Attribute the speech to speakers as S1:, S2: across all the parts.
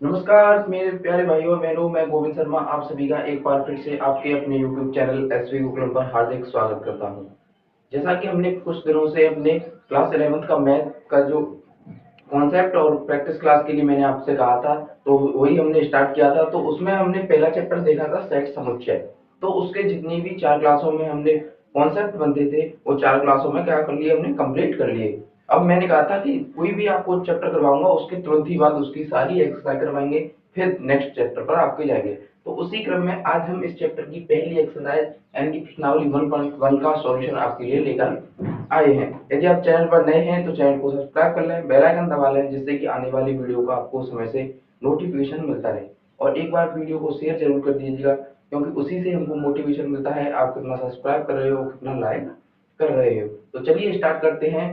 S1: नमस्कार मेरे प्यारे भाइयों और बहनों, मैं गोविंद शर्मा आप सभी का एक बार फिर से आपके अपने YouTube चैनल एसवी गुरुकुलम पर हार्दिक स्वागत करता हूं। जैसा कि हमने कुछ दिनों से अपने क्लास 11th का मैथ का जो कॉन्सेप्ट और प्रैक्टिस क्लास के लिए मैंने आपसे कहा था, तो वही हमने स्टार्ट किया था। तो उसमें हमने पहला चैप्टर देखा था सेट समुच्चय। तो उसके जितनी भी 4 क्लासों में हमने कॉन्सेप्ट बनते थे वो 4 क्लासों में क्या कर लिए, हमने कंप्लीट कर लिए। अब मैंने कहा था कि कोई भी आपको चैप्टर करवाऊंगा उसके तुरंत ही बाद उसकी सारी एक्सरसाइज करवाएंगे, फिर नेक्स्ट चैप्टर पर आपके जाएंगे। तो उसी क्रम में आज हम इस चैप्टर की पहली एक्सरसाइज यानी कि प्रश्नावली 1.1 का सॉल्यूशन आपके लिए लेकर आए हैं। यदि आप चैनल पर नए हैं तो चैनल को सब्सक्राइब कर लें, बेल आइकन दबा लें, जिससे कि आने वाली वीडियो का आपको समय से नोटिफिकेशन मिलता रहे। और एक बार वीडियो को शेयर जरूर कर दीजिएगा, क्योंकि उसी से हमको मोटिवेशन मिलता है आप कितना सब्सक्राइब कर रहे हो, कितना लाइक कर रहे हो। तो चलिए स्टार्ट करते हैं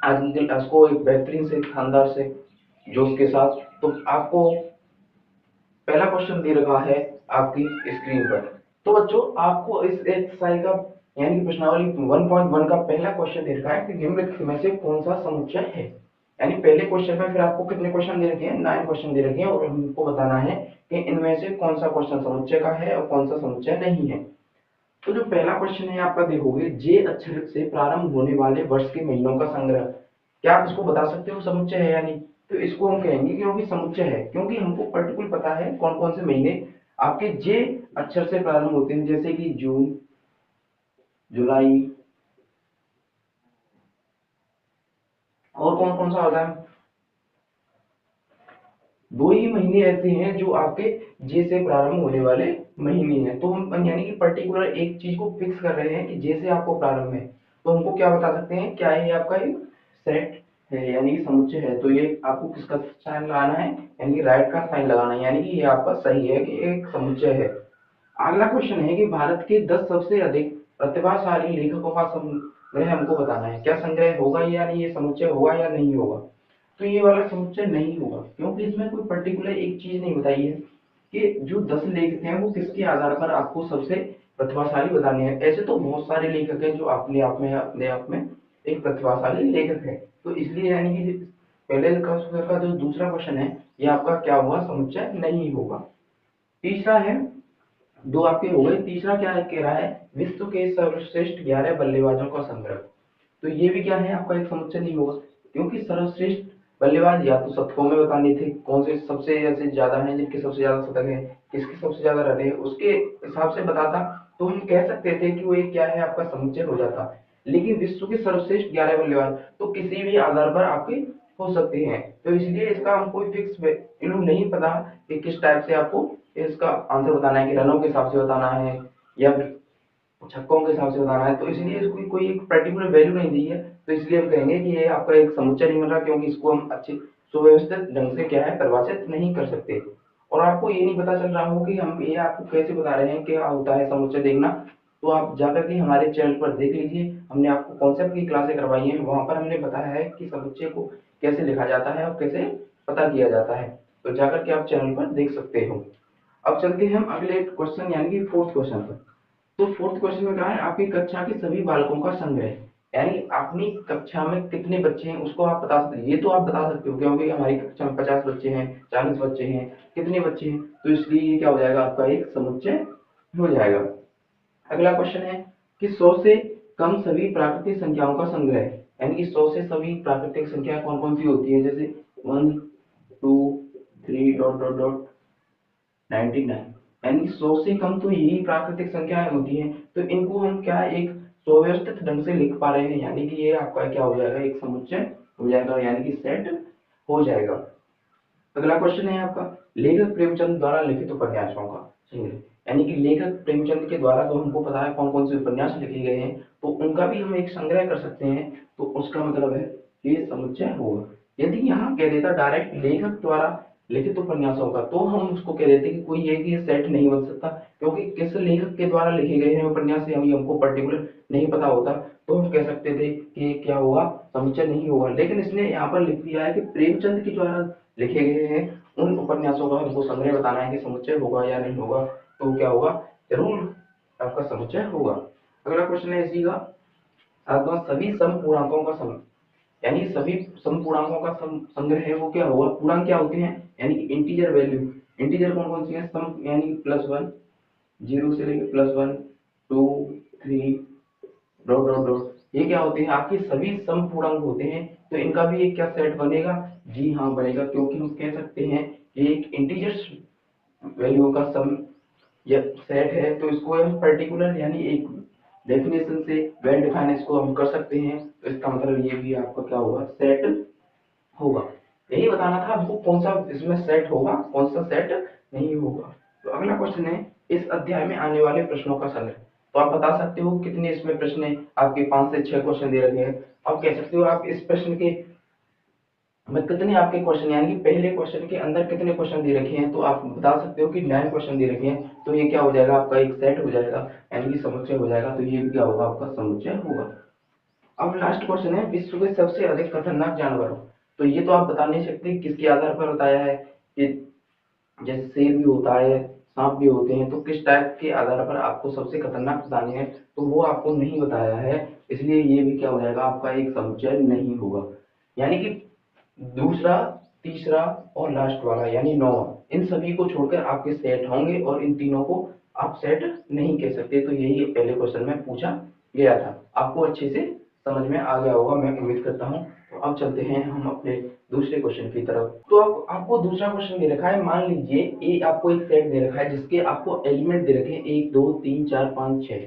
S1: आज की क्लास को एक बेहतरीन से शानदार से जोश के साथ। तो आपको पहला क्वेश्चन दे रखा है आपकी स्क्रीन पर। तो बच्चों, आपको इस एक्सरसाइज का यानी कि प्रश्नावली 1.1 का पहला क्वेश्चन दे रखा है कि निम्नलिखित में से कौन सा समुच्चय है। यानी पहले क्वेश्चन में फिर आपको कितने क्वेश्चन दे रखे हैं, 9 क्वेश्चन दे रखे हैं, और हमको बताना है कि इनमें से कौन सा क्वेश्चन समुच्चय का है और कौन सा समुच्चय नहीं है। तो जो पहला क्वेश्चन है आपका देखोगे, जे अक्षर से प्रारंभ होने वाले वर्ष के महीनों का संग्रह। क्या आप इसको बता सकते हो समुच्चय है या नहीं? तो इसको हम कहेंगे क्योंकि समुच्चय है, क्योंकि हमको पर्टिकुलर पता है कौन कौन से महीने आपके जे अक्षर से प्रारंभ होते हैं, जैसे कि जून, जुलाई, और कौन कौन सा होता है। दो ही महीने ऐसे हैं जो आपके जे से प्रारंभ होने वाले महीने हैं। तो हम यानी कि पर्टिकुलर एक चीज को फिक्स कर रहे हैं कि जे से आपको प्रारंभ है, तो हमको क्या बता सकते हैं, क्या है आपका एक सेट है यानी कि समुच्चय है। तो ये आपको किसका साइन लगाना है, यानी कि राइट का साइन लगाना है, यानी कि ये आपका सही है कि एक समुच्चय है। अगला क्वेश्चन है कि भारत के 10 सबसे अधिक प्रतिभाशाली लेखकों का संग्रह हमको बताना है। क्या संग्रह होगा या नहीं, ये समुच्चय होगा या नहीं होगा। तो ये वाला समुच्चय नहीं होगा, क्योंकि इसमें कोई पर्टिकुलर एक चीज नहीं बताई है कि जो 10 लेखक हैं वो किसके आधार पर आपको सबसे प्रतिभाशाली बताने हैं। ऐसे तो बहुत सारे लेखक हैं जो अपने आप में एक प्रतिभाशाली लेखक है। तो इसलिए यानी कि पहले का जो दूसरा क्वेश्चन है ये आपका क्या हुआ, समुच्चय नहीं होगा। तीसरा है, दो आपके हो गए, तीसरा क्या है, कह रहा है विश्व के सर्वश्रेष्ठ 11 बल्लेबाजों का संग्रह। तो ये भी क्या है, आपका एक समुच्चय नहीं होगा, क्योंकि सर्वश्रेष्ठ बल्लेबाज या तो शतकों में बताने थे, कौन से सबसे ऐसे ज्यादा हैं जिनके सबसे ज्यादा शतक है, किसके सबसे ज्यादा रन है, उसके हिसाब से बताता तो हम कह सकते थे कि वो एक क्या है, आपका समुच्चय हो जाता। लेकिन विश्व के सर्वश्रेष्ठ 11 बल्लेबाज तो किसी भी आधार पर आपके हो सकते हैं। तो इसलिए इसका हम कोई फिक्स वैल्यू नहीं पता कि किस टाइप से आपको इसका आंसर बताना है, कि रनों के हिसाब से बताना है या छक्कों के हिसाब से बताना है। तो इसलिए इसको कोई एक पर्टिकुलर वैल्यू नहीं दी है। तो इसलिए हम कहेंगे कि ये आपका एक समुच्चय नहीं बन रहा, क्योंकि इसको हम अच्छे सुव्यवस्थित ढंग से क्या है, परिभाषित नहीं कर सकते। और आपको ये नहीं पता चल रहा हो कि हम ये आपको कैसे बता रहे हैं क्या होता है समुच्चय देखना, तो आप जाकर के हमारे चैनल पर देख लीजिए। हमने आपको कॉन्सेप्ट की क्लासें करवाई हैं, वहां पर हमने बताया है कि समुच्चय को कैसे लिखा जाता है और कैसे पता किया जाता है। तो जाकर के आप चैनल पर देख सकते हो। अब चलते हैं हम अगले क्वेश्चन यानी कि फोर्थ क्वेश्चन पर। तो फोर्थ क्वेश्चन में कहा है आपकी कक्षा के सभी बालकों का संग्रह, यानी अपनी कक्षा में कितने बच्चे हैं उसको आप बता सकते हैं। ये तो आप बता सकते हो क्योंकि हमारी कक्षा में 50 बच्चे हैं, 40 बच्चे हैं, कितने बच्चे हैं, तो इसलिए ये क्या हो जाएगा, आपका एक समुच्चय हो जाएगा। अगला क्वेश्चन है कि 100 से कम सभी प्राकृतिक संख्याओं का संग्रह, यानी कि 100 से सभी प्राकृतिक संख्या कौन कौन सी होती है, जैसे 1 2 3 डॉट डॉट डॉट 99, यानी 100 से कम तो यही प्राकृतिक संख्याएं होती हैं। तो इनको हम क्या एक सुव्यवस्थित ढंग से लिख पा रहे हैं, यानी कि ये आपका क्या हो जाएगा, एक समुच्चय हो जाएगा, यानी कि सेट हो जाएगा। अगला क्वेश्चन है आपका लेखक प्रेमचंद द्वारा लिखित उपन्यासों का संग्रह, यानी कि लेखक प्रेमचंद के द्वारा तो हमको पता है कौन कौन से उपन्यास लिखे गए हैं, तो उनका भी हम एक संग्रह कर सकते हैं। तो उसका मतलब है ये समुच्चय होगा। यदि यहाँ कह देता डायरेक्ट लेखक द्वारा लिखित उपन्यासों का, तो हम उसको कह देते कि कोई एक ये सेट नहीं बन सकता, क्योंकि किस लेखक के द्वारा लिखे गए हैं उपन्यास से अभी हमको पर्टिकुलर नहीं पता होता। तो हम कह सकते थे कि क्या होगा, समुच्चय नहीं होगा। लेकिन इसने यहाँ पर लिख दिया है कि प्रेमचंद के द्वारा लिखे गए हैं उन उपन्यासों का हमको संग्रह बताना है कि समुच्चय होगा या नहीं होगा। तो क्या होगा, जरूर आपका समुच्चय होगा। अगला क्वेश्चन है इसी का, आपका सभी समपूर्णांकों का सम यानी सभी समपूर्णांकों का संग्रह है वो क्या होगा। पूर्णांक क्या होते हैं, यानी कि इंटीजर वैल्यू। इंटीजर कौन कौन सी है, सम यानी कि +1, 0 से लेकर +1, 2, 3 डॉट डॉट डॉट, ये क्या होते हैं, आपके सभी समपूर्णांक होते हैं। तो इनका भी एक क्या सेट बनेगा, जी हाँ बनेगा, क्योंकि हम कह सकते हैं कि एक इंटीजर्स वैल्यू का सम या सेट है। तो इसको हम पर्टिकुलर यानी एक डेफिनेशन से वेल डिफाइन इसको हम कर सकते हैं। तो इसका मतलब ये भी आपका क्या होगा, सेट होगा। यही बताना था आपको कौन सा इसमें सेट होगा, कौन सा सेट नहीं होगा। तो अगला क्वेश्चन है, इस अध्याय में आने वाले प्रश्नों का संग्रह। तो आप बता सकते हो कितने इसमें प्रश्न है, आपके 5 से 6 क्वेश्चन दे रखे हैं। आप कह सकते हो आप इस प्रश्न के में कितने आपके क्वेश्चन, यानी कि पहले क्वेश्चन के अंदर कितने क्वेश्चन दे रखे हैं। तो आप बता सकते हो कि 9 क्वेश्चन दे रखे हैं। तो ये क्या हो जाएगा, आपका एक सेट हो जाएगा, यानी कि समुच्चय हो जाएगा। तो ये भी क्या होगा, आपका समुच्चय होगा। अब लास्ट क्वेश्चन है, विश्व के सबसे अधिक खतरनाक जानवर। तो ये तो आप बता नहीं सकते किसके आधार पर बताया है, कि जैसे शेर भी होता है, सांप भी होते हैं, तो किस टाइप के आधार पर आपको सबसे खतरनाक बताने हैं, तो वो आपको नहीं बताया है। इसलिए ये भी क्या हो जाएगा, आपका एक समुच्चय नहीं होगा। यानी कि दूसरा, तीसरा और लास्ट वाला यानी 9, इन सभी को छोड़कर आपके सेट होंगे, और इन तीनों को आप सेट नहीं कह सकते। तो यही पहले क्वेश्चन में पूछा गया था। आपको अच्छे से समझ में आ गया होगा, मैं उम्मीद करता हूँ। तो अब चलते हैं हम अपने दूसरे क्वेश्चन की तरफ। तो अब आपको दूसरा क्वेश्चन दे रखा है, मान लीजिए ए आपको एक सेट दे रखा है जिसके आपको एलिमेंट दे रखे हैं 1 2 3 4 5 6।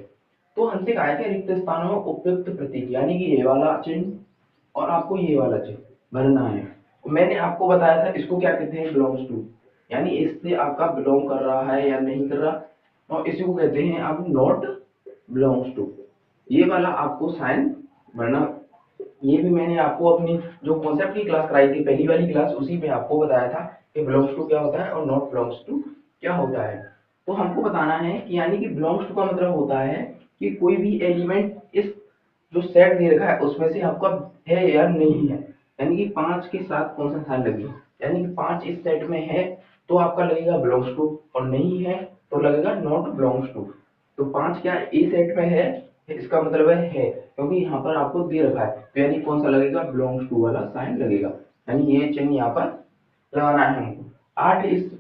S1: तो हमसे कहा है कि रिक्त स्थानों में उपयुक्त प्रतीक, यानी कि ये वाला चिन्ह और आपको ये वाला चिन्ह भरना है। मैंने आपको बताया था इसको क्या कहते हैं, बिलोंग्स टू, यानी इससे आपका बिलोंग कर रहा है या नहीं कर रहा। और इसी को कहते हैं आप नॉट बिलोंग्स टू। ये वाला आपको साइन भरना। ये भी मैंने आपको अपनी जो कॉन्सेप्ट की क्लास कराई थी, पहली वाली क्लास, उसी में आपको बताया था कि बिलोंग्स टू क्या होता है और नॉट बिलोंग्स टू क्या होता है। तो हमको बताना है कि यानी कि बिलोंग्स टू का मतलब होता है कि कोई भी एलिमेंट इस जो सेट दे रखा है उसमें से आपका है या नहीं है। यानी कि 5 के साथ कौन सा साइन लगेगा, यानी कि 5 इस सेट में है तो आपका लगेगा बिलोंग्स टू, और नहीं है तो लगेगा नॉट बिलोंग्स टू। तो 5 क्या ए सेट में है, इसका मतलब है, क्योंकि यहाँ पर आपको दे रखा है। तो यानी कौन सा लगेगा, बिलोंग्स टू वाला साइन लगेगा। यानी ये चिन्ह यहाँ पर लगाना है हमको। 8 इस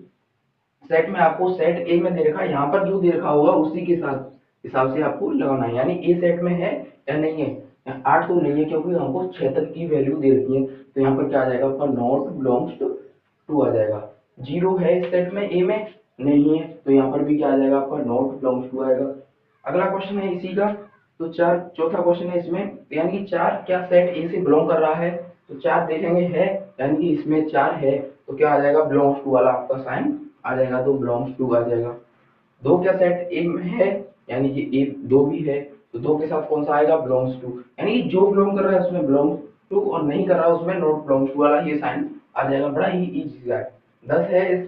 S1: सेट में आपको सेट ए में दे रखा है, यहाँ पर जो दे रखा होगा उसी के साथ हिसाब से आपको लगाना है। यानी ए सेट में है या नहीं है। 8 तो नहीं है क्योंकि हमको 6 तक की वैल्यू दे रखी है। तो यहाँ पर क्या आ जाएगा, आपका नॉट बिलोंग्स टू आ जाएगा। 0 है इस सेट में, ए में नहीं है, तो यहाँ पर भी क्या आ जाएगा, आपका नॉट बिलोंग्स टू आएगा। अगला क्वेश्चन है इसी का। तो चार चौथा क्वेश्चन है इसमें, यानी कि 4 क्या सेट ए से बिलोंग कर रहा है। तो 4 देखेंगे है, यानी कि इसमें 4 है, तो क्या आ जाएगा, बिलोंग्स टू वाला आपका साइन आ जाएगा। तो बिलोंग्स टू आ जाएगा। 2 क्या सेट ए में है, यानी कि ए 2 भी है, तो 2 के साथ कौन सा आएगा, बिलोंग्स टू। यानी कि जो बिलोंग कर रहा है उसमें बिलोंग्स टू, और नहीं कर रहा उसमें नॉट बिलोंग्स टू वाला ये साइन आ जाएगा। बड़ा ही इजी है। 10 है इस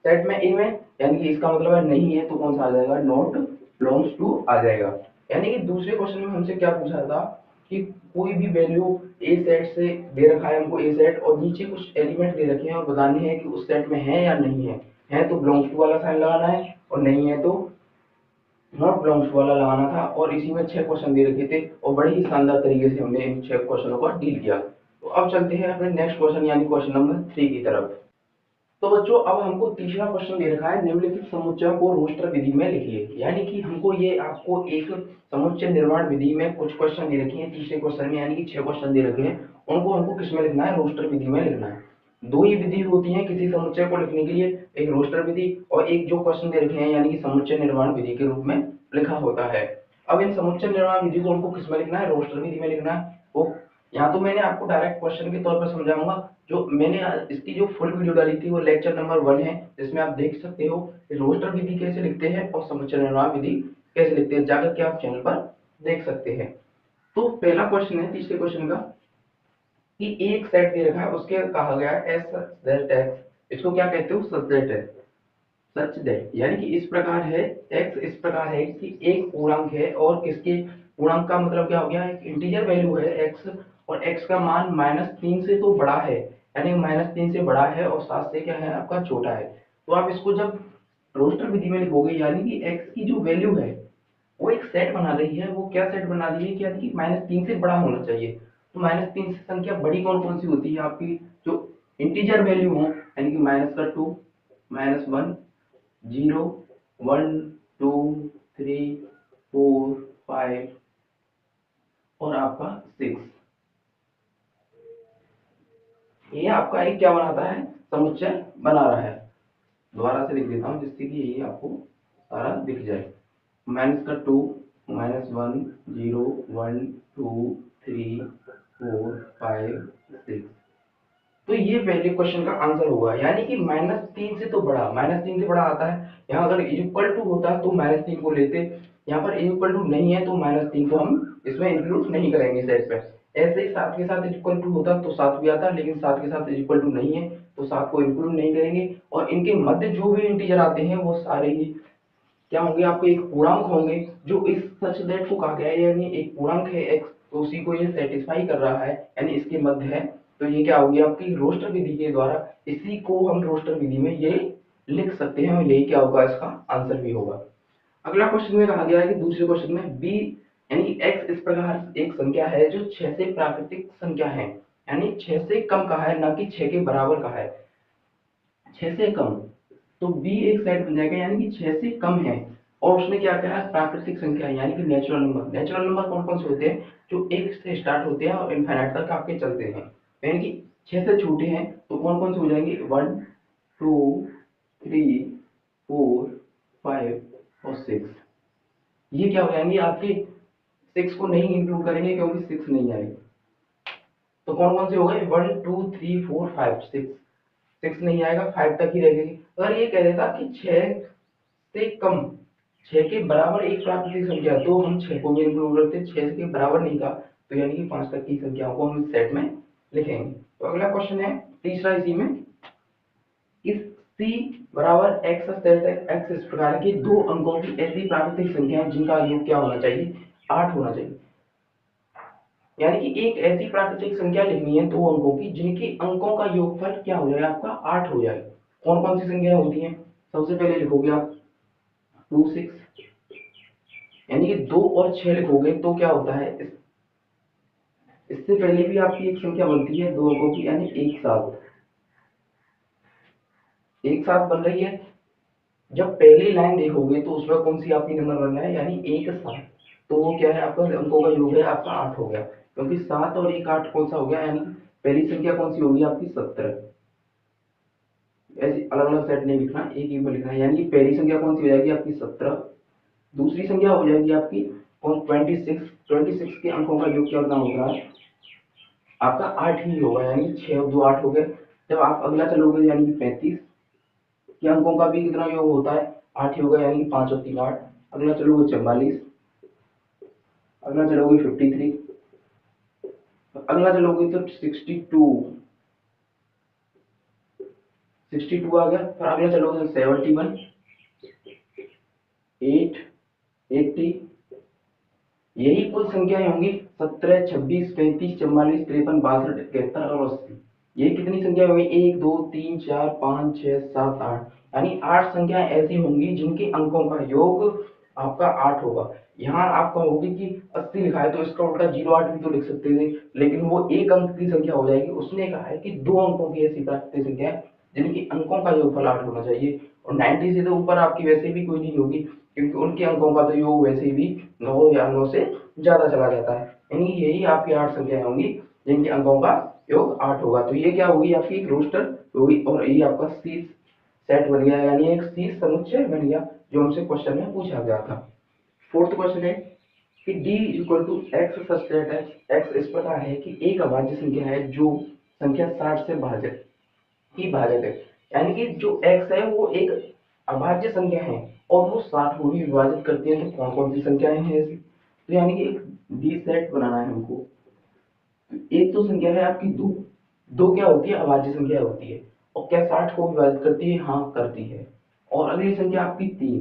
S1: सेट में ए में, यानी कि इसका मतलब है नहीं है, तो कौन सा आ जाएगा, नॉट बिलोंग्स टू आ जाएगा। यानी कि दूसरे क्वेश्चन में हमसे क्या पूछा था कि कोई भी वैल्यू ए सेट से दे रखा है हमको, ए सेट, और नीचे कुछ एलिमेंट दे रखे हैं और बतानी है कि उस सेट में है या नहीं है। है तो बिलोंग्स टू वाला साइन लगाना है, और नहीं है तो नॉट बिलोंग्स टू वाला लगाना था। और इसी में 6 क्वेश्चन दे रखे थे, और बड़े ही शानदार तरीके से हमने इन 6 क्वेश्चनों को डील किया। तो अब चलते हैं अपने नेक्स्ट क्वेश्चन यानी क्वेश्चन नंबर 3 की तरफ। तो बच्चों अब हमको तीसरा क्वेश्चन दे रखा है, निम्नलिखित समुच्चय को रोस्टर विधि में लिखिए। यानी कि हमको ये आपको एक समुच्चय निर्माण विधि में कुछ क्वेश्चन दे रखे हैं तीसरे क्वेश्चन में, यानी कि 6 क्वेश्चन दे रखे हैं, उनको हमको किस में लिखना है, रोस्टर विधि में लिखना है। दो ही विधि होती है किसी समुच्चय को लिखने के लिए, एक रोस्टर विधि और एक जो क्वेश्चन दे रखे हैं यानी कि समुच्चय निर्माण विधि के रूप में लिखा होता है। अब इन समुच्चय निर्माण विधि को हमको किस में लिखना है, रोस्टर विधि में लिखना है। वो यहाँ तो मैंने आपको डायरेक्ट क्वेश्चन के तौर पर समझाऊंगा। जो मैंने इसकी जो फुल वीडियो डाली थी वो लेक्चर नंबर 1 है, जिसमें आप देख सकते हो रोस्टर विधि कैसे लिखते हैं और समुच्चय निर्माण विधि कैसे लिखते हैं, जाकर के आप चैनल पर देख सकते हैं। तो पहला क्वेश्चन है तीसरे क्वेश्चन का, कि एक सेट दे रखा है, उसके कहा गया है एस दैट एक्स, इसको क्या कहते हो, सच दैट है। सच दैट यानी कि इस प्रकार है, एक्स इस प्रकार है कि एक पूर्णांक है, और किसके पूर्णांक का मतलब क्या हो गया, एक इंटीजर वैल्यू है एक्स, और एक्स का मान -3 से तो बड़ा है, यानी -3 से बड़ा है और 7 से क्या है आपका छोटा है। तो आप इसको जब रोस्टर विधि में लिखोगे, यानी कि एक्स की जो वैल्यू है वो एक सेट बना रही है, वो क्या सेट बना रही है कि यानी कि -3 से बड़ा होना चाहिए। तो -3 से संख्या बड़ी कौन कौन सी होती है आपकी, जो इंटीजर वैल्यू हो, यानी कि -2, -1, 0, 1, 2, 3, 4, 5 और आपका 6। ये आपका एक क्या बनाता है, समुच्चय बना रहा है। दोबारा से लिख देता हूँ जिससे कि ये आपको सारा दिख जाए। -2, -1, 0, 1, 2, 3, 4, 5, 6। तो ये पहले क्वेश्चन का आंसर होगा, यानी कि -3 से तो बड़ा, -3 से बड़ा आता है। यहाँ अगर इक्वल टू होता तो -3 को लेते, यहाँ पर इक्वल टू नहीं है तो -3 को हम इसमें इंक्लूड नहीं करेंगे सेट पे। ऐसे ही 7 के साथ इक्वल टू होता तो 7 भी आता, लेकिन 7 के साथ इक्वल टू नहीं है तो 7 को इंक्लूड नहीं करेंगे। और इनके मध्य जो भी इंटीजर आते हैं वो सारे ही क्या होंगे, आपको एक पूर्णांक होंगे, जो इस सच दैट को कहा गया है, यानी एक पूर्णांक है x, तो उसी को ये सेटिस्फाई कर रहा है, यानी इसके मध्य है। तो ये क्या होगी आपकी रोस्टर विधि के द्वारा, इसी को हम रोस्टर विधि में ये लिख सकते हैं, और यही क्या होगा इसका आंसर भी होगा। अगला क्वेश्चन में कहा गया है कि दूसरे क्वेश्चन में b यानी x इस प्रकार एक संख्या है जो 6 से प्राकृतिक संख्या है, यानी 6 से कम का है, ना कि 6 के बराबर का है, 6 से कम। तो b एक सेट बन जाएगा, यानी कि 6 से कम है। और उसने क्या कहा, प्राकृतिक संख्या यानी कि नेचुरल नंबर। नेचुरल नंबर कौन कौन से होते हैं, जो 1 से स्टार्ट होते हैं और इनफाइनाइट तक आपके चलते हैं, यानी कि 6 से छोटे हैं तो कौन कौन से हो जाएंगे, 1, 2, 3, 4, 5 और 6। ये क्या हो जाएंगे आपके, 6 को नहीं इंक्लूड करेंगे क्योंकि 6 नहीं आएगी। तो कौन कौन से हो गए, 1, 2, 3, 4, 5, 6। 6 नहीं आएगा, 5 तक ही रहेगी। अगर ये कह देता कि 6 से कम, 6 के बराबर एक प्राकृतिक संख्या, तो हम 6 को भी इंक्लूड करते, 6 के बराबर नहीं था तो यानी कि 5 तक की संख्याओं को हम इस सेट में लिखेंगे। तो अगला क्वेश्चन है तीसरा इसी में, इस c बराबर x सेट है, x इस प्रकार के दो अंकों की ऐसी प्राकृतिक संख्या है जिनका योग क्या होना चाहिए, 8 होना चाहिए। यानी कि एक ऐसी प्राकृतिक संख्या लिखनी है दो अंकों की जिनके अंकों का योगफल क्या हो जाए आपका 8 हो जाए। कौन कौन सी संख्या होती हैं, सबसे पहले लिखोगे आप 2, 6, यानी कि 2 और 6 लिखोगे तो क्या होता है, इससे पहले भी आपकी एक संख्या बनती है दो अंकों की, यानी एक साथ, एक साथ बन रही है। जब पहली लाइन देखोगे तो उसमें कौन सी आपकी नंबर बन रहा है, यानी एक साथ, तो वो क्या है आपका अंकों का योग है आपका 8 हो गया, क्योंकि 7 और 1 8 कौन सा हो गया, यानी पहली संख्या कौन सी होगी आपकी 17। ऐसे अलग अलग सेट नहीं लिखना, एक ही में लिखना है, यानी कि पहली संख्या कौन सी हो जाएगी आपकी 17, दूसरी संख्या हो जाएगी आपकी कौन 26। 26 के अंकों का योग क्या होना होगा आपका 8 ही होगा, यानी 6 और 2 8 हो गए। जब आप अगला चलोगे यानी कि 35 के अंकों का भी कितना योग होता है, 8 ही होगा, यानी कि 5 और 3 8। अगला चलोगे 44, अगला चलोगे 53, अगला चलोगे तो 62, 62 आ गया। फिर अगला चलोगे तो 71, 8, 80। यही कुल संख्याएं होंगी 17, 26, 35, 44, 53, 62, 73 और 80। ये कितनी संख्या होगी, 1, 2, 3, 4, 5, 6, 7, 8, यानी 8 संख्याएं ऐसी होंगी जिनके अंकों का योग आपका 8 होगा। यहाँ आप कहोगे कि 80 लिखा है तो इसका उल्टा 08 भी तो लिख सकते थे, लेकिन वो एक अंक की संख्या हो जाएगी। उसने कहा है कि दो अंकों की ऐसी प्राकृतिक संख्या है जिनके अंकों का योगफल 8 होना चाहिए, और 90 से तो ऊपर आपकी वैसे भी कोई नहीं होगी, क्योंकि उनके अंकों का तो योग वैसे भी 9 या 9 से ज्यादा चला जाता है। यानी यही आपकी 8 संख्याएं होंगी जिनके अंकों का योग 8 होगा। तो ये क्या होगी आपकी एक रोस्टर होगी, और ये आपका सी सेट बन गया, यानी एक सी समुच्चय बन गया जो हमसे क्वेश्चन में पूछा गया था। फोर्थ क्वेश्चन है कि d equal to X such that X इस प्रकार है कि एक अभाज्य संख्या है जो संख्या 60 से भाजक की भाजक है, यानी कि जो x है वो एक अभाज्य संख्या है और वो 60 को भी विभाजित करती है। तो कौन कौन सी संख्याएं हैं ऐसी, तो यानी कि एक डी सेट बनाना है हमको। एक तो संख्या है आपकी दो, दो क्या होती है, अभाज्य संख्या होती है, और क्या 60 को विभाजित करती है, हाँ करती है। और अगली संख्या आपकी तीन,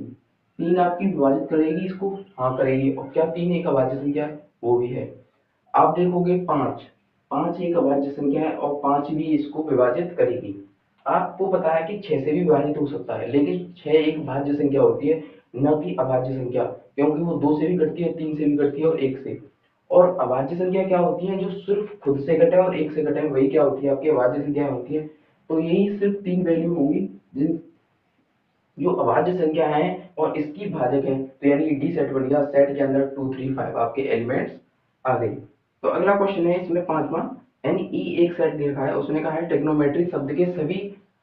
S1: तीन आपकी विभाजित करेगी इसको, हाँ करेगी, और क्या तीन एक अभाज्य संख्या है, वो भी है। आप देखोगे पांच, पांच एक अभाज्य संख्या है और पांच भी इसको विभाजित करेगी। आपको पता है कि 6 से भी विभाजित हो सकता है, लेकिन 6 एक भाज्य संख्या होती है, न कि अभाज्य संख्या, क्योंकि वो 2 से भी कटती है, 3 से भी कटती है और 1 से। और अभाज्य संख्या क्या होती है, जो सिर्फ खुद से घटे और एक से घटे, वही क्या होती है, आपकी अभाज्य संख्या होती है। तो यही सिर्फ तीन वैल्यू होगी जिन जो अभाज्य संख्या है और इसकी भाजक है, तो यानी डी सेट बन गया, सेट के अंदर 2 3 5 आपके एलिमेंट्स आ गए। तो अगला क्वेश्चन है इसमें पांचवा, यानी ई एक सेट दे रखा है, उसने कहा है ट्रिग्नोमेट्री शब्द के सभी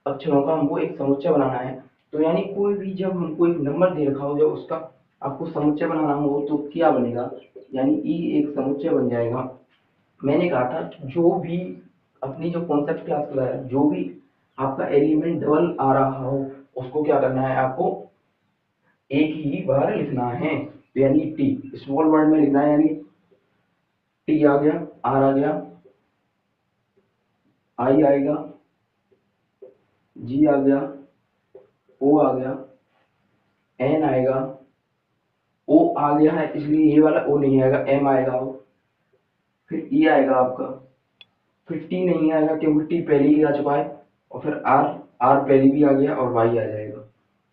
S1: अक्षरों का हमको एक समुच्चय बनाना है। तो यानी कोई भी जब हमको एक नंबर दे रखा हो, जब उसका आपको समुच्चय बनाना हो तो क्या बनेगा, यानी ई एक समुच्चय बन जाएगा। मैंने कहा था जो भी अपनी जो कॉन्सेप्ट क्लास का है, जो भी आपका एलिमेंट डबल आ रहा हो उसको क्या करना है, आपको एक ही बार लिखना है। तो यानी टी स्मॉल वर्ड में लिखना है, यानी टी आ गया, आर आ गया, आई आएगा, जी आ गया, ओ आ गया, एन आएगा, ओ आ गया है इसलिए ये वाला ओ नहीं आएगा, एम आएगा, फिर ई आएगा आपका, फिर टी नहीं आएगा क्योंकि टी पहले ही आ चुका है, और फिर आर, आर पहले भी आ गया, और वाई आ जाएगा,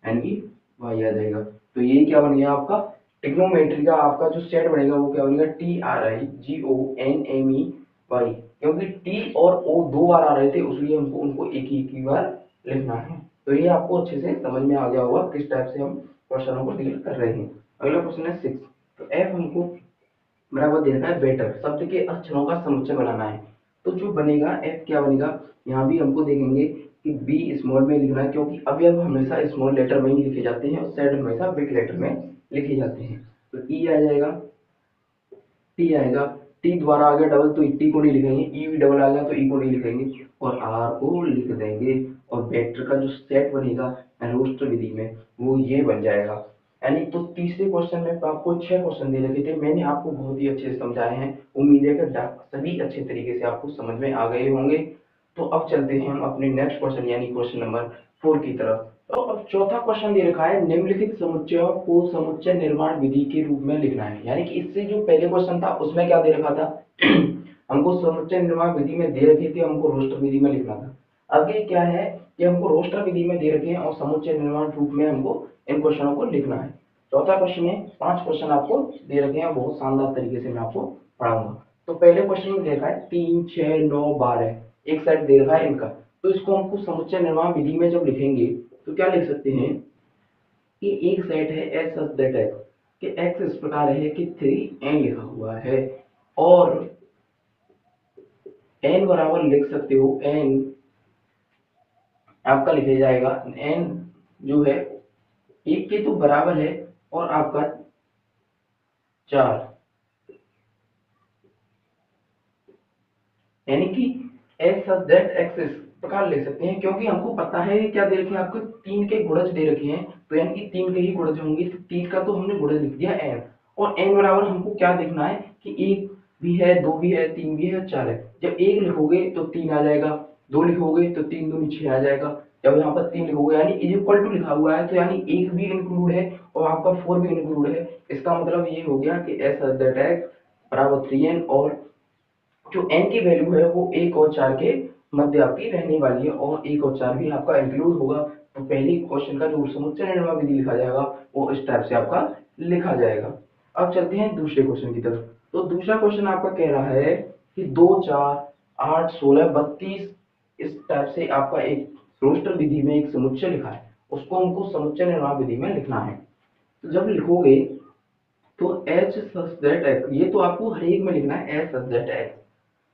S1: यानी वाई आ जाएगा। तो ये क्या बन गया आपका ट्रिग्नोमेट्री का आपका जो सेट बनेगा वो क्या बनेगा, T R I G O N M E Y, क्योंकि टी और ओ दो बार आ रहे थे इसलिए हमको उनको एक ही बार लिखना है। तो ये आपको अच्छे से समझ में आ गया होगा किस टाइप से हम क्वेश्चनों को डील कर रहे हैं। अगला क्वेश्चन है 6। तो एफ हमको बराबर देना है बेटर शब्द के अक्षरों का समुच्चय बनाना है। तो जो बनेगा एफ क्या बनेगा, यहाँ भी हमको देखेंगे कि बी स्मॉल में लिखना है, क्योंकि अवयव हमेशा स्मॉल लेटर में ही लिखे जाते हैं और सेट हमेशा बिग लेटर में लिखे जाते हैं। तो ई आ जाएगा, टी आएगा, टी द्वारा आ गया डबल तो टी को नहीं लिखेंगे, ई भी डबल आ गया तो ई को नहीं लिखेंगे और आर को लिख देंगे। और वेक्टर का जो सेट बनेगा रोस्टर विधि में वो ये बन जाएगा। यानी तो तीसरे क्वेश्चन में आपको 6 क्वेश्चन दे रखे थे, मैंने आपको बहुत ही अच्छे से समझाए हैं। उम्मीद है कि सभी अच्छे तरीके से आपको समझ में आ गए होंगे। तो अब चलते हैं हम अपने नेक्स्ट क्वेश्चन यानी क्वेश्चन नंबर 4 की तरफ। तो अब चौथा क्वेश्चन दे रखा है निम्नलिखित समुच्चयों को समुच्चय निर्माण विधि के रूप में लिखना है। यानी कि इससे जो पहले क्वेश्चन था उसमें क्या दे रखा था हमको समुच्चय निर्माण विधि में दे रखे थे, हमको रोस्टर विधि में लिखना था। अब ये क्या है कि हमको रोस्टर विधि में दे रखे हैं और समुच्चय निर्माण रूप में हमको इन क्वेश्चनों को लिखना है। चौथा क्वेश्चन है, 5 क्वेश्चन आपको दे रखे हैं, बहुत शानदार तरीके से मैं आपको पढ़ाऊंगा। तो पहले क्वेश्चन में दे रखा है 3 6 9 12 एक सेट दे रखा है इनका। तो इसको हमको समुच्चय निर्माण विधि में जब लिखेंगे तो क्या लिख सकते हैं कि एक सेट है एस सच दैट एक्स, कि एक्स इस प्रकार है कि 3 एन लिखा हुआ है, और एन बराबर लिख सकते हो, एन आपका लिखा जाएगा, एन जो है एक के तो बराबर है और आपका 4, यानी कि एस सच दैट एक्स इस प्रकार ले सकते हैं, क्योंकि हमको पता है क्या दे रखे हैं आपको, 3 के गुणज दे रखे हैं, तो यानी कि 3 के ही गुणज होंगे, तो 3 का तो हमने गुणज लिख दिया एन, और एन बराबर हमको क्या देखना है कि एक भी है, दो भी है, तीन भी है, चार है। जब एक लिखोगे तो 3 आ जाएगा, दो लिखोगे तो 3 दूनी 6 आ जाएगा, जब यहाँ पर 3 लिखोगे यानी इज इक्वल टू लिखा हुआ है तो यानी एक भी इंक्लूड है और आपका 4 भी इंक्लूड है। इसका मतलब ये हो गया कि एस सच दैट एक्स बराबर 3n, और जो n की वैल्यू है वो 1 और 4 के मध्य आपकी रहने वाली है, और 1 और 4 भी आपका इंक्लूड होगा। तो पहले क्वेश्चन का जो समुच्चय निर्माण विधि लिखा जाएगा वो इस टाइप से आपका लिखा जाएगा। अब चलते हैं दूसरे क्वेश्चन की तरफ। तो दूसरा क्वेश्चन आपका कह रहा है कि 2 4 8 16 32 इस टाइप से आपका एक रोस्टर विधि में एक समुच्चय लिखा है, उसको हमको समुच्चय निर्माण विधि में लिखना है। तो जब लिखोगे तो एच सच दैट एक्स, ये तो आपको हर एक में लिखना है एच सच दैट एक्स,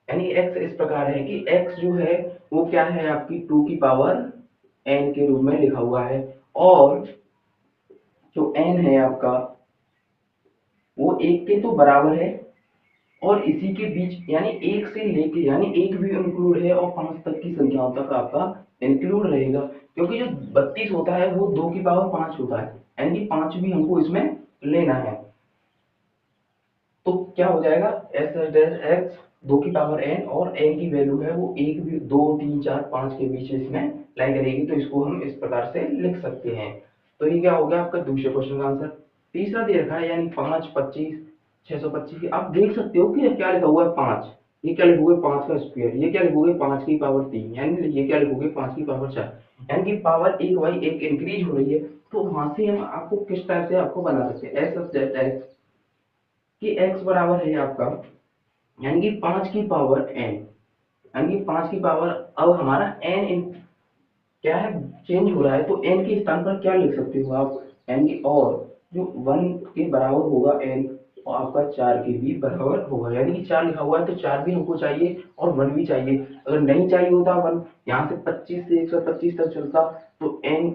S1: यानी x इस प्रकार है कि x जो है वो क्या है आपकी 2 की पावर n के रूप में लिखा हुआ है, और जो n है आपका वो एक के तो बराबर है और इसी के बीच यानी एक से लेके यानी एक भी इंक्लूड है और 5 तक की संख्याओं तक आपका इंक्लूड रहेगा, क्योंकि जो 32 होता है वो 2 की पावर 5 होता है, यानी कि 5 भी हमको इसमें लेना है। तो क्या हो जाएगा एस डैश एक्स 2 की पावर n, और n की वैल्यू है वो एक भी 2 3 4 5 के बीच इसमें लाई करेगी, तो इसको हम इस प्रकार से लिख सकते हैं। तो ये क्या हो गया आपका दूसरे क्वेश्चन का आंसर। तीसरा दे रखा है यानी 5 25 625, आप देख सकते हो कि क्या लिखा हुआ है 5, ये क्या लिखोगे 5 का स्क्वायर, ये क्या लिखोगे 5 की पावर 3, यानी ये क्या लिखोगे 5 की पावर 4, यानी कि पावर एक बाई एक इंक्रीज हो रही है। तो वहां से हम आपको किस टाइप से आपको बना सकते हैं एस ऑफ जेड एक्स कि x बराबर है आपका, यानी कि 5 की पावर n, यानी कि 5 की पावर, अब हमारा n क्या है, चेंज हो रहा है, तो n के स्थान पर क्या लिख सकते हो आप, यानी कि और जो 1 के बराबर होगा n, और आपका 4 के भी बराबर होगा, यानी कि 4 लिखा हुआ है तो 4 भी हमको चाहिए और 1 भी चाहिए। अगर नहीं चाहिए होता 1, यहाँ से 25 से 125 तक चलता, तो n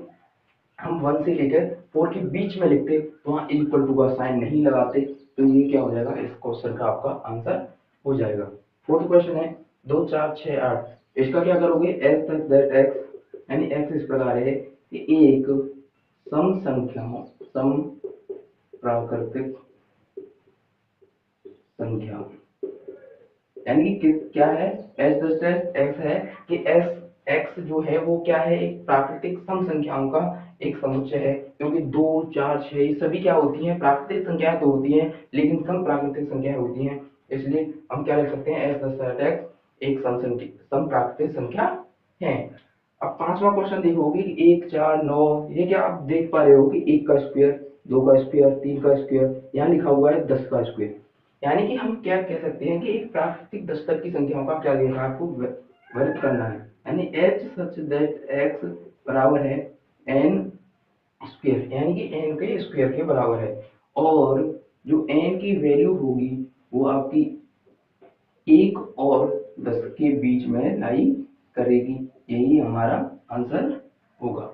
S1: हम 1 से लेकर 4 के बीच में लिखते, तो वहाँ इक्वल टू का साइन नहीं लगाते, तो ये क्या हो जाएगा, इस क्वेश्चन का आपका आंसर हो जाएगा। फोर्थ क्वेश्चन है 2 4 6 8, इसका क्या करोगे, एस तक दैट एक्स, यानी एक्स इस प्रकार है कि एक सम संख्या, सम प्राकृतिक संख्या, यानी कि क्या है, एस दस एक्स है, कि एस एक्स जो है वो क्या है, एक प्राकृतिक सम संख्याओं का एक समुच्चय है, क्योंकि 2 4 6 ये सभी क्या होती हैं, प्राकृतिक संख्याएं तो होती हैं, लेकिन सम प्राकृतिक संख्याएं होती हैं, इसलिए हम क्या लिख सकते हैं, एस दस एक्स एक सम प्राकृतिक संख्या है। अब पांचवा क्वेश्चन देखोगे कि 1 4 9, ये क्या आप देख पा रहे हो कि 1 का स्क्वायर, 2 का स्क्वायर, 3 का स्क्वायर, यहाँ लिखा हुआ है 10 का स्क्वायर, यानी कि हम क्या कह सकते हैं कि एक प्राकृतिक दशक की संख्याओं का क्या देना है आपको, वर्ग करना है, यानी एच सच दैट एक्स बराबर है एन स्क्वायर, यानी कि एन के स्क्वायर के बराबर है, और जो एन की वैल्यू होगी वो आपकी 1 और 10 के बीच में लाई करेगी, यही हमारा आंसर होगा।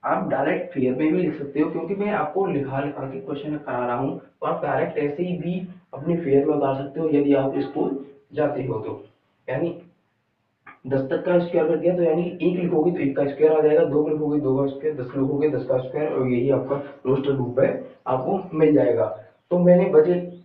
S1: आप डायरेक्ट फेयर में भी लिख सकते हो, क्योंकि मैं आपको लिखा लिखा के क्वेश्चन करा रहा हूँ, तो आप डायरेक्ट ऐसे ही भी अपने फेयर में उतार सकते हो यदि आप स्कूल जाते हो तो, यानी 10 तक का स्क्वायर कर दिया तो यानी एक लिखोगे तो 1 का स्क्वायर आ जाएगा, 2 लिखोगे 2 का स्क्वायर, 10 लिखोगे 10 का स्क्वायर, और यही आपका रोस्टर रूप है, आपको मिल जाएगा। तो मैंने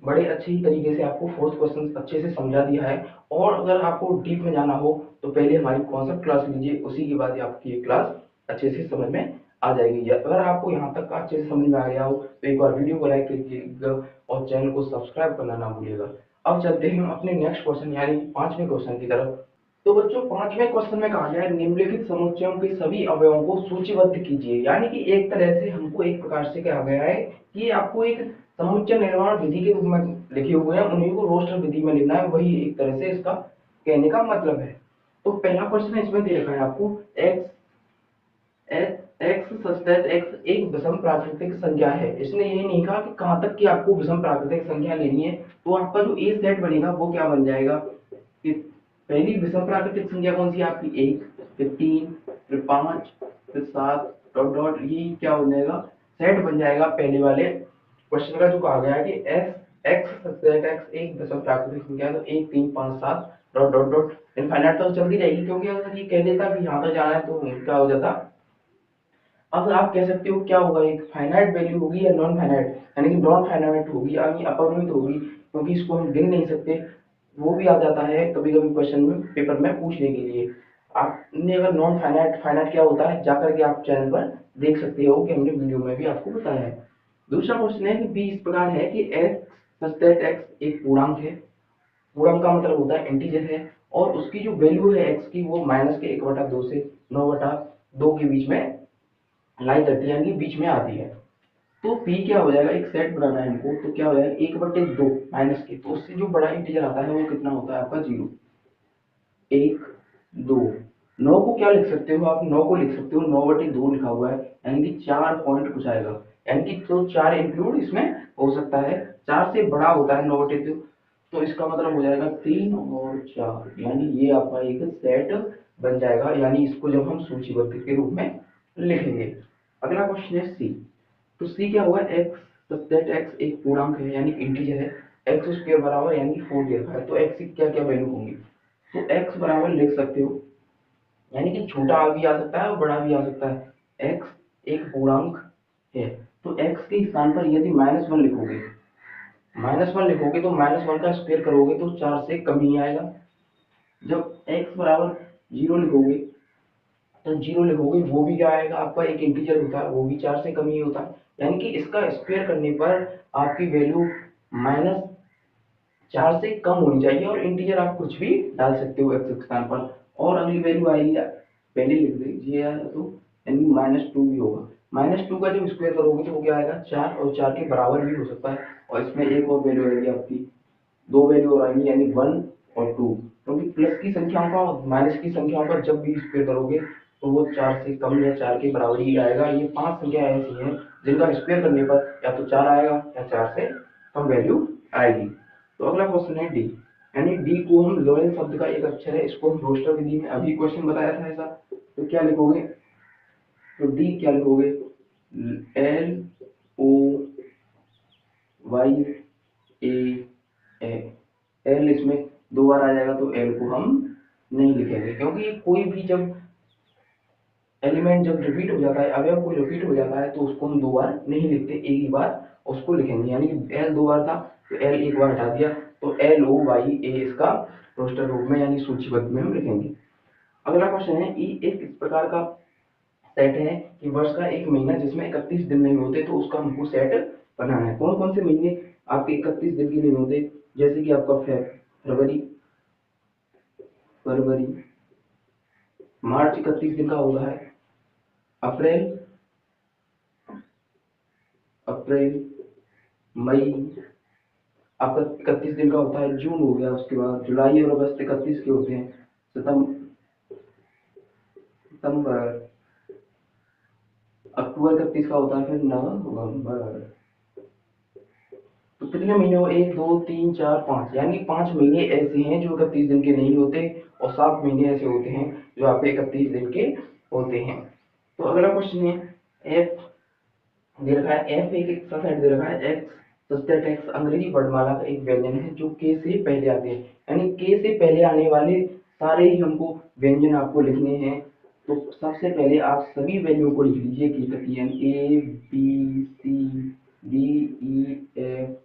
S1: बड़े अच्छे ही तरीके से आपको फोर्थ क्वेश्चन अच्छे से समझा दिया है, और अगर आपको डीप में जाना हो तो पहले हमारी कॉन्सेप्ट क्लास लीजिए, उसी के बाद आपकी ये क्लास अच्छे से समझ में आ जाएगी। अगर आपको यहाँ तक अच्छे से समझ में आ गया हो तो एक बार वीडियो को लाइक कीजिएगा और चैनल को सब्सक्राइब करना ना भूलिएगा। अब चलते हैं अपने नेक्स्ट क्वेश्चन यानी पांचवें क्वेश्चन की तरफ। तो बच्चों पांचवें क्वेश्चन में कहा गया है निम्नलिखित समुच्चयों के सभी अवयवों को सूचीबद्ध कीजिए, यानी कि एक तरह से हमको एक प्रकार से कहा गया है कि आपको एक समुच्चय निर्माण विधि के रूप में लिखे हुए हैं, उन्हीं को रोस्टर विधि में लिखना है, वही एक तरह से इसका कहने का मतलब है। तो पहला क्वेश्चन इसमें दे रखा है आपको x x such that x एक विषम प्राकृतिक संख्या है, इसने ये नहीं कहा कि कहाँ तक की आपको विषम प्राकृतिक संख्या लेनी है, तो आपका जो ए सेट बनेगा वो क्या बन जाएगा कि पहली विषम प्राकृतिक संख्या कौन सी है आपकी, 1, फिर 3, फिर 5, फिर 7 डॉट डॉट, ये क्या बन जाएगा, सेट बन जाएगा पहले वाले क्वेश्चन का जो कहा गया है कि एक्स सच दैट एक्स एक विषम प्राकृतिक संख्या है, तो 1 3 5 7 डॉट डॉट डॉट इनफाइनाइट तक चलती रहेगी, क्योंकि अगर ये कह देता कि यहाँ तक जाना है तो क्या हो जाता। अब आप कह सकते हो क्या होगा, एक फाइनाइट वैल्यू होगी या नॉन फाइनाइट, यानी कि नॉन फाइनाइट होगी यानी अपरिमित होगी, क्योंकि इसको हम गिन नहीं सकते, वो भी आ जाता है कभी कभी क्वेश्चन में पेपर में पूछने के लिए। आपने अगर नॉन फाइनाइट फाइनाइट क्या होता है जाकर के आप चैनल पर देख सकते हो कि हमने वीडियो में भी आपको बताया है। दूसरा क्वेश्चन है कि बी इस प्रकार है कि एक्स सच दैट एक्स एक पूर्णांक है, पूर्णांक का मतलब होता है इंटीजर है, और उसकी जो वैल्यू है एक्स की वो माइनस के 1/2 से 9/2 के बीच में लाई करती है, यानी कि बीच में आती है। तो p क्या हो जाएगा, एक सेट बनाना है हमको, तो क्या हो जाएगा 1/2 माइनस के, तो उससे जो बड़ा इंटीजर आता है वो कितना होता है आपका 0, 1 2। 9 को क्या लिख सकते हो आप, 9 को लिख सकते हो 9/2 लिखा हुआ है, यानी कि 4 पॉइंट कुछ आएगा, यानी कि तो 4 इंक्लूड इसमें हो सकता है, 4 से बड़ा होता है 9/2, तो इसका मतलब हो जाएगा 3 और 4, यानी ये आपका एक सेट बन जाएगा, यानी इसको जब हम सूचीबद्ध के रूप में लिखेंगे। अगला क्वेश्चन है सी, तो सी क्या होगा, एक्स सब्जेक्ट एक्स एक पूर्णांक है यानी इंटीजर है, एक्स स्क्वायर बराबर यानी कि 4 दे रखा है, तो एक्स की क्या क्या वैल्यू होंगी, तो एक्स बराबर लिख सकते हो, यानी कि छोटा भी आ सकता है और बड़ा भी आ सकता है, एक्स एक पूर्णांक है, तो एक्स के स्थान पर यदि -1 लिखोगे, -1 लिखोगे तो -1 का स्क्वायर करोगे तो 4 से कम ही आएगा, जब एक्स बराबर 0 लिखोगे तो 0 लिखोगे वो भी क्या आएगा आपका, एक इंटीजर होता है वो भी 4 से कम ही होता है, यानी कि इसका स्क्वायर करने पर आपकी वैल्यू -4 से कम होनी चाहिए, और इंटीजर आप कुछ भी डाल सकते हो एक्स के स्थान पर, और अगली वैल्यू आएगी पहले लिख दीजिए तो, यानी -2 भी होगा। -2 का जब स्क्वायर करोगे तो वो क्या आएगा 4, और 4 के बराबर भी हो सकता है। और इसमें एक और वैल्यू आएगी आपकी, दो वैल्यू और आएंगी, यानी 1 और 2, क्योंकि प्लस की संख्याओं का और माइनस की संख्याओं का जब भी स्क्वायर करोगे तो वो 4 से कम या 4 के बराबर ही आएगा। ये 5 संख्या ऐसी हैं जिनका स्क्वायर करने पर या तो 4 आएगा या 4 से कम वैल्यू आएगी। तो अगला क्वेश्चन है डी, यानी डी को हम लॉयल शब्द का एक अक्षर है, इसको हम रोस्टर विधि में अभी क्वेश्चन बताया था ऐसा। तो क्या लिखोगे, तो डी क्या लिखोगे, एल ओ वाई ए ए, एल इसमें 2 बार आ जाएगा तो एल को हम नहीं लिखेंगे, क्योंकि कोई भी जब एलिमेंट जब रिपीट हो जाता है, अवयव कोई रिपीट हो जाता है तो उसको हम 2 बार नहीं लिखते, एक ही बार उसको लिखेंगे। यानी कि एल 2 बार था तो एल एक बार हटा दिया, तो एल ओ वाई ए इसका रोस्टर रूप में यानी सूचीबद्ध में हम लिखेंगे। अगला क्वेश्चन है, ई एक इस प्रकार का सेट है कि वर्ष का एक महीना जिसमें 31 दिन नहीं होते, तो उसका हमको सेट बनाना है। कौन कौन से महीने आपके 31 दिन के नहीं होते, जैसे कि आपका फरवरी, फरवरी, मार्च 31 दिन का होता है, अप्रैल, अप्रैल, मई आपका 31 दिन का होता है, जून हो गया, उसके बाद जुलाई और अगस्त 31 के होते हैं, सितंबर, अक्टूबर 31 का होता है, फिर नवंबर। तो कितने महीने हो, 1 2 3 4 5, यानी 5 महीने ऐसे हैं जो 31 दिन के नहीं होते, और 7 महीने ऐसे होते हैं जो आपके 31 दिन के होते हैं। तो अगला क्वेश्चन है, एफ दे रखा है, एफ एक एक्स्ट्रा साइड दे रखा है, एक्स सस्ते टैक्स अंग्रेजी वर्णमाला का एक व्यंजन है जो के से पहले आते हैं, यानी के से पहले आने वाले सारे ही हमको व्यंजन आपको लिखने हैं। तो सबसे पहले आप सभी वैल्यू को लिख लीजिए कि तक, यानी A B C D E F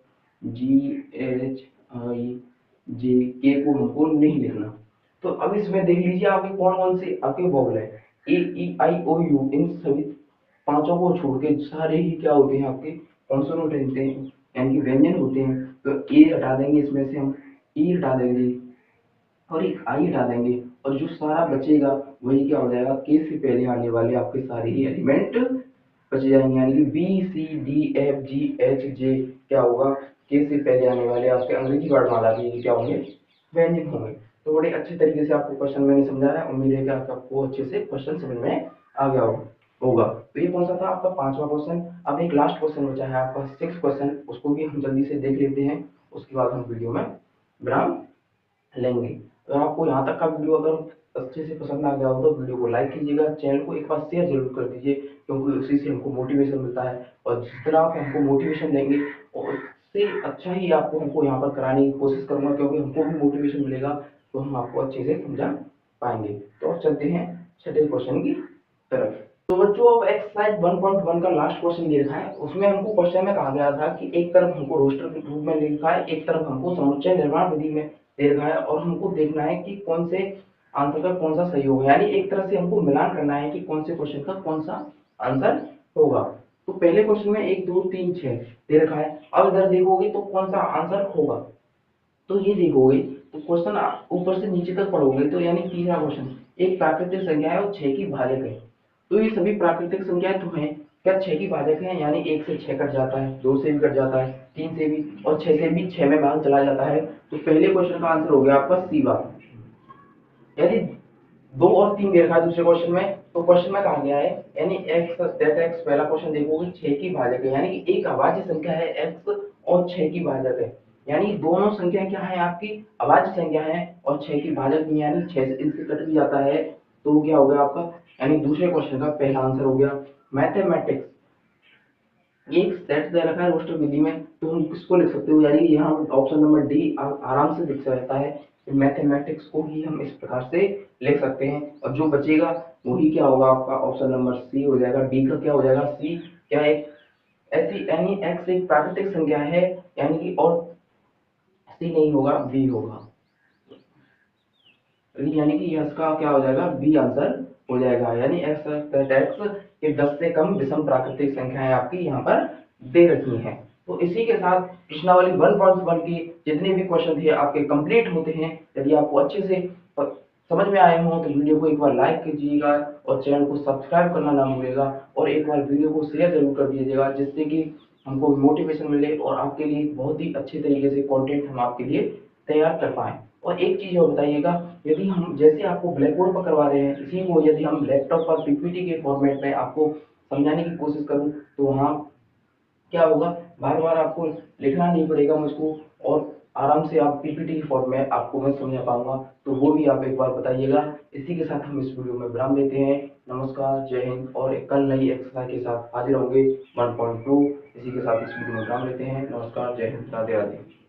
S1: G H I J, K को हमको नहीं लिखना। तो अब इसमें देख लीजिए आपके कौन कौन से आपके वोवल है, ए ई आई ओ यू, इन सभी पांचों को छोड़ के सारे ही क्या होते हैं आपके कॉन्सोनेंट होते हैं, यानी कि व्यंजन होते हैं। तो ए हटा देंगे, इसमें से हम ई हटा देंगे और एक आई हटा देंगे, और जो सारा बचेगा वही क्या हो जाएगा, के से पहले आने वाले आपके सारे ही एलिमेंट बच जाएंगे, यानी कि B C D F G H J क्या होगा, के से पहले आने वाले आपके अंग्रेजी वर्णमाला के क्या होंगे, व्यंजन होंगे। तो बड़े अच्छे तरीके से आपको क्वेश्चन मैंने समझाया, उम्मीद है कि आपको अच्छे से क्वेश्चन समझ में आ गया होगा। तो ये कौन सा था आपका 5वां क्वेश्चन। अब एक लास्ट क्वेश्चन बचा है आपका 6 क्वेश्चन, उसको भी हम जल्दी से देख लेते हैं, उसके बाद हम वीडियो में विराम लेंगे। अगर आपको यहाँ तक का वीडियो अगर अच्छे से पसंद आ गया हो तो वीडियो को लाइक कीजिएगा, चैनल को एक बार शेयर जरूर कर दीजिए, क्योंकि उसी से हमको मोटिवेशन मिलता है, और जिस तरह आप हमको मोटिवेशन देंगे और उससे अच्छा ही आपको हमको यहाँ पर कराने की कोशिश करूंगा, क्योंकि हमको भी मोटिवेशन मिलेगा तो हम आपको अच्छे से समझा पाएंगे। तो अब चलते हैं छठे क्वेश्चन की तरफ। तो बच्चों अब एक्सरसाइज 1.1 का लास्ट क्वेश्चन दे रखा है, उसमें हमको क्वेश्चन में कहा गया था कि एक तरफ हमको रोस्टर के रूप में लिखा है, एक तरफ हमको समुच्चय निर्माण विधि में दे रखा है, और हमको देखना है कि कौन से आंसर का कौन सा सही होगा, यानी एक तरह से हमको मिलान करना है कि कौन से क्वेश्चन का कौन सा आंसर होगा। तो पहले क्वेश्चन में 1 2 3 6 दे रखा है, अब इधर देखोगे तो कौन सा आंसर होगा, तो ये देखोगे तो क्वेश्चन ऊपर से नीचे तक पढ़ोगे तो यानी तीसरा क्वेश्चन, एक प्राकृतिक संख्या है और 6 की भाजक है। तो ये सभी प्राकृतिक संख्याएं तो हैं, क्या 6 की भाजक है, यानी 1 से 6 कट जाता है, 2 से भी कट जाता है, 3 से भी, और 6 से भी 6 में भाग चला जाता है। तो पहले क्वेश्चन का आंसर हो गया आपका सी बार, यानी 2 और 3 दे रखा है दूसरे क्वेश्चन में, तो क्वेश्चन में कहा गया है, यानी x दैट x, पहला क्वेश्चन देखोगे 6 की भाजक है, यानी कि एक अभाज्य संख्या है x और 6 की भाजक है, यानी दोनों संख्या क्या है आपकी अभाज्य संख्या है और 6 की भाजक भी, यानी 6 से इनसे कट भी जाता है, तो क्या हो गया आपका, यानी दूसरे क्वेश्चन का पहला आंसर हो गया। मैथमेटिक्स एक सेट दे रखा है रोस्टर विधि में, तो हम किसको लिख सकते हो, यानी यहाँ ऑप्शन नंबर डी आराम से दिख सकता है। मैथमेटिक्स को ही हम इस प्रकार से लिख सकते हैं, और जो बचेगा वही क्या होगा आपका ऑप्शन नंबर सी हो जाएगा, डी का क्या हो जाएगा सी, क्या एक ऐसी, यानी एक्स एक प्राकृतिक संख्या है, यानी कि, और सी नहीं होगा बी होगा, यानी कि इसका क्या हो जाएगा बी आंसर हो जाएगा, यानी एक्स के 10 से कम विषम प्राकृतिक संख्याएं आपकी यहाँ पर दे रखी हैं। तो इसी के साथ प्रश्नावली 1.1 के जितने भी क्वेश्चन थे आपके कंप्लीट होते हैं। यदि आपको अच्छे से समझ में आए हों तो वीडियो को एक बार लाइक कीजिएगा और चैनल को सब्सक्राइब करना ना भूलिएगा, और एक बार वीडियो को शेयर जरूर कर दीजिएगा, जिससे कि हमको मोटिवेशन मिले और आपके लिए बहुत ही अच्छे तरीके से कंटेंट हम आपके लिए तैयार कर पाएँ। और एक चीज़ और बताइएगा, यदि हम जैसे आपको ब्लैक बोर्ड पर करवा रहे हैं, इसी को यदि हम लैपटॉप पर पीपीटी के फॉर्मेट में आपको समझाने की कोशिश करूँ, तो वहाँ क्या होगा, बार बार आपको लिखना नहीं पड़ेगा मुझको, और आराम से आप पीपीटी फॉर्म में आपको मैं समझा पाऊंगा। तो वो भी आप एक बार बताइएगा। इसी के साथ हम इस वीडियो में विराम लेते हैं। नमस्कार, जय हिंद, और एक कल नई एक्सरसाइज के साथ हाजिर होंगे 1.2। इसी के साथ इस वीडियो में विराम लेते हैं। नमस्कार, जय हिंद, राधे राधे।